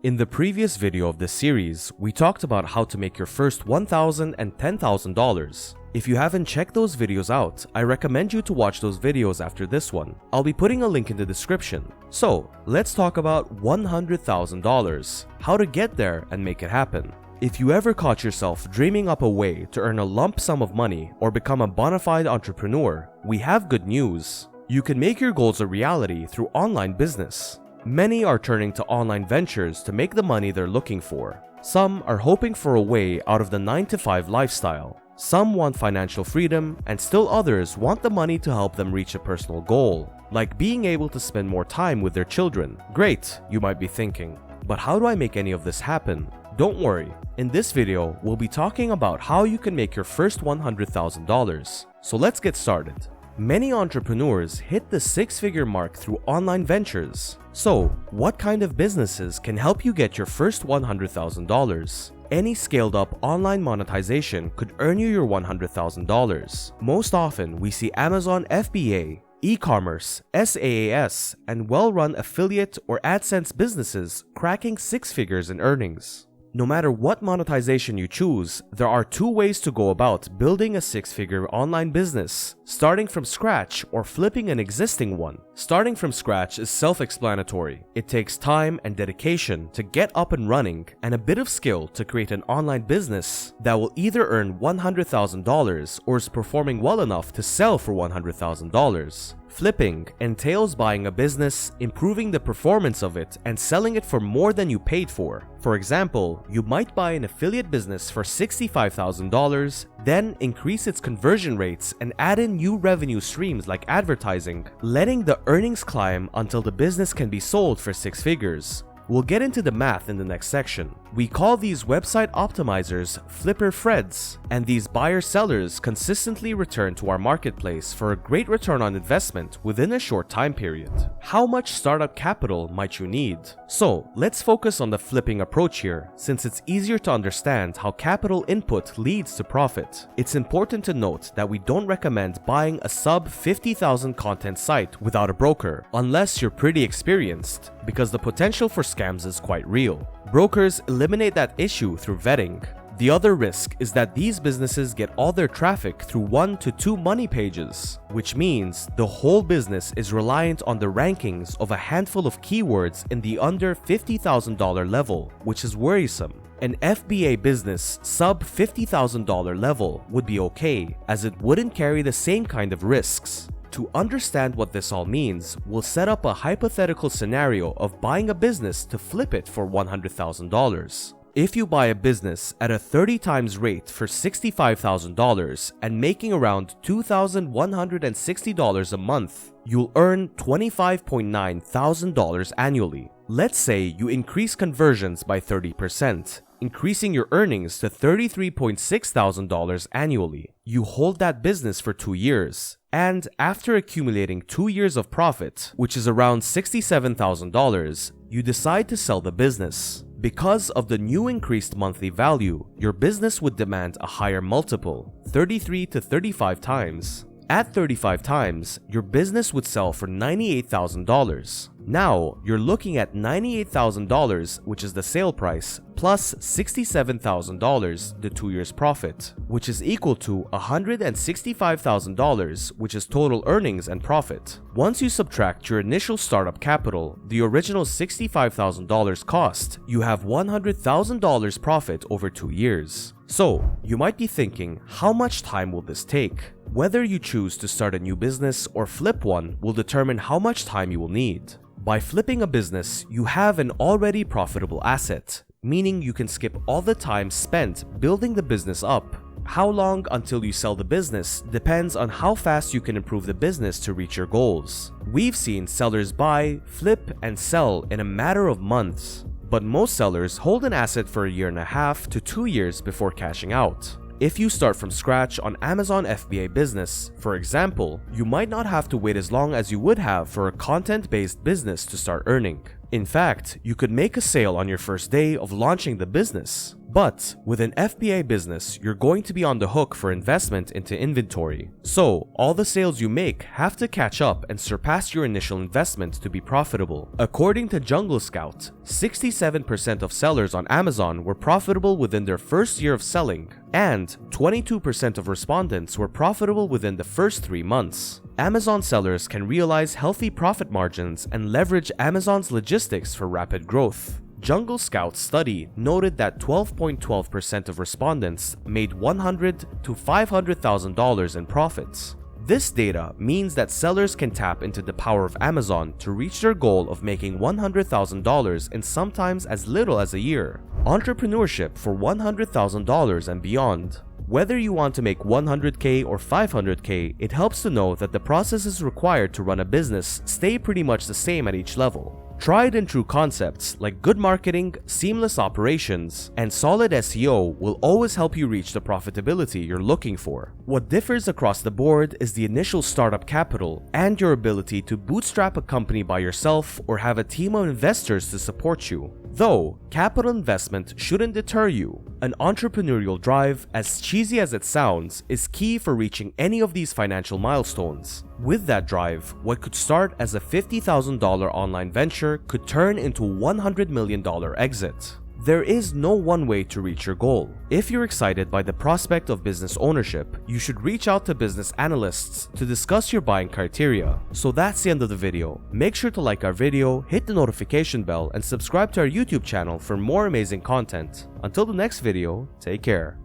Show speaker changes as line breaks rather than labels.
In the previous video of this series, we talked about how to make your first $1,000 and $10,000. If you haven't checked those videos out, I recommend you to watch those videos after this one. I'll be putting a link in the description. So, let's talk about $100,000, how to get there and make it happen. If you ever caught yourself dreaming up a way to earn a lump sum of money or become a bona fide entrepreneur, we have good news. You can make your goals a reality through online business. Many are turning to online ventures to make the money they're looking for. Some are hoping for a way out of the 9-to-5 lifestyle. Some want financial freedom, and still others want the money to help them reach a personal goal, like being able to spend more time with their children. Great, you might be thinking, but how do I make any of this happen? Don't worry, in this video, we'll be talking about how you can make your first $100,000. So let's get started. Many entrepreneurs hit the six-figure mark through online ventures. So, what kind of businesses can help you get your first $100,000? Any scaled-up online monetization could earn you your $100,000. Most often, we see Amazon FBA, e-commerce, SaaS, and well-run affiliate or AdSense businesses cracking six figures in earnings. No matter what monetization you choose, there are two ways to go about building a six-figure online business: starting from scratch or flipping an existing one. Starting from scratch is self-explanatory. It takes time and dedication to get up and running and a bit of skill to create an online business that will either earn $100,000 or is performing well enough to sell for $100,000. Flipping entails buying a business, improving the performance of it, and selling it for more than you paid for. For example, you might buy an affiliate business for $65,000, then increase its conversion rates and add in new revenue streams like advertising, letting the earnings climb until the business can be sold for six figures. We'll get into the math in the next section. We call these website optimizers flipper Freds, and these buyer-sellers consistently return to our marketplace for a great return on investment within a short time period. How much startup capital might you need? So, let's focus on the flipping approach here, since it's easier to understand how capital input leads to profit. It's important to note that we don't recommend buying a sub $50,000 content site without a broker, unless you're pretty experienced, because the potential for scams is quite real. Brokers eliminate that issue through vetting. The other risk is that these businesses get all their traffic through 1 to 2 money pages, which means the whole business is reliant on the rankings of a handful of keywords in the under $50,000 level, which is worrisome. An FBA business sub $50,000 level would be okay, as it wouldn't carry the same kind of risks. To understand what this all means, we'll set up a hypothetical scenario of buying a business to flip it for $100,000. If you buy a business at a 30 times rate for $65,000 and making around $2,160 a month, you'll earn $25,900 annually. Let's say you increase conversions by 30%, increasing your earnings to $33,600 annually. You hold that business for 2 years, and after accumulating 2 years of profit, which is around $67,000, you decide to sell the business. Because of the new increased monthly value, your business would demand a higher multiple, 33 to 35 times. At 35 times, your business would sell for $98,000. Now, you're looking at $98,000, which is the sale price, plus $67,000, the 2 years profit, which is equal to $165,000, which is total earnings and profit. Once you subtract your initial startup capital, the original $65,000 cost, you have $100,000 profit over 2 years. So, you might be thinking, how much time will this take? Whether you choose to start a new business or flip one will determine how much time you will need. By flipping a business, you have an already profitable asset, meaning you can skip all the time spent building the business up. How long until you sell the business depends on how fast you can improve the business to reach your goals. We've seen sellers buy, flip, and sell in a matter of months, but most sellers hold an asset for 1.5 to 2 years before cashing out. If you start from scratch on Amazon FBA business, for example, you might not have to wait as long as you would have for a content-based business to start earning. In fact, you could make a sale on your first day of launching the business. But with an FBA business, you're going to be on the hook for investment into inventory. So all the sales you make have to catch up and surpass your initial investment to be profitable. According to Jungle Scout, 67% of sellers on Amazon were profitable within their first year of selling, and 22% of respondents were profitable within the first 3 months. Amazon sellers can realize healthy profit margins and leverage Amazon's logistics for rapid growth. Jungle Scout's study noted that 12.12% of respondents made $100,000 to $500,000 in profits. This data means that sellers can tap into the power of Amazon to reach their goal of making $100,000 in sometimes as little as a year. Entrepreneurship for $100,000 and beyond. Whether you want to make $100K or $500K, it helps to know that the processes required to run a business stay pretty much the same at each level. Tried and true concepts like good marketing, seamless operations, and solid SEO will always help you reach the profitability you're looking for. What differs across the board is the initial startup capital and your ability to bootstrap a company by yourself or have a team of investors to support you. Though, capital investment shouldn't deter you. An entrepreneurial drive, as cheesy as it sounds, is key for reaching any of these financial milestones. With that drive, what could start as a $50,000 online venture could turn into a $100 million exit. There is no one way to reach your goal. If you're excited by the prospect of business ownership, you should reach out to business analysts to discuss your buying criteria. So that's the end of the video. Make sure to like our video, hit the notification bell, and subscribe to our YouTube channel for more amazing content. Until the next video, take care.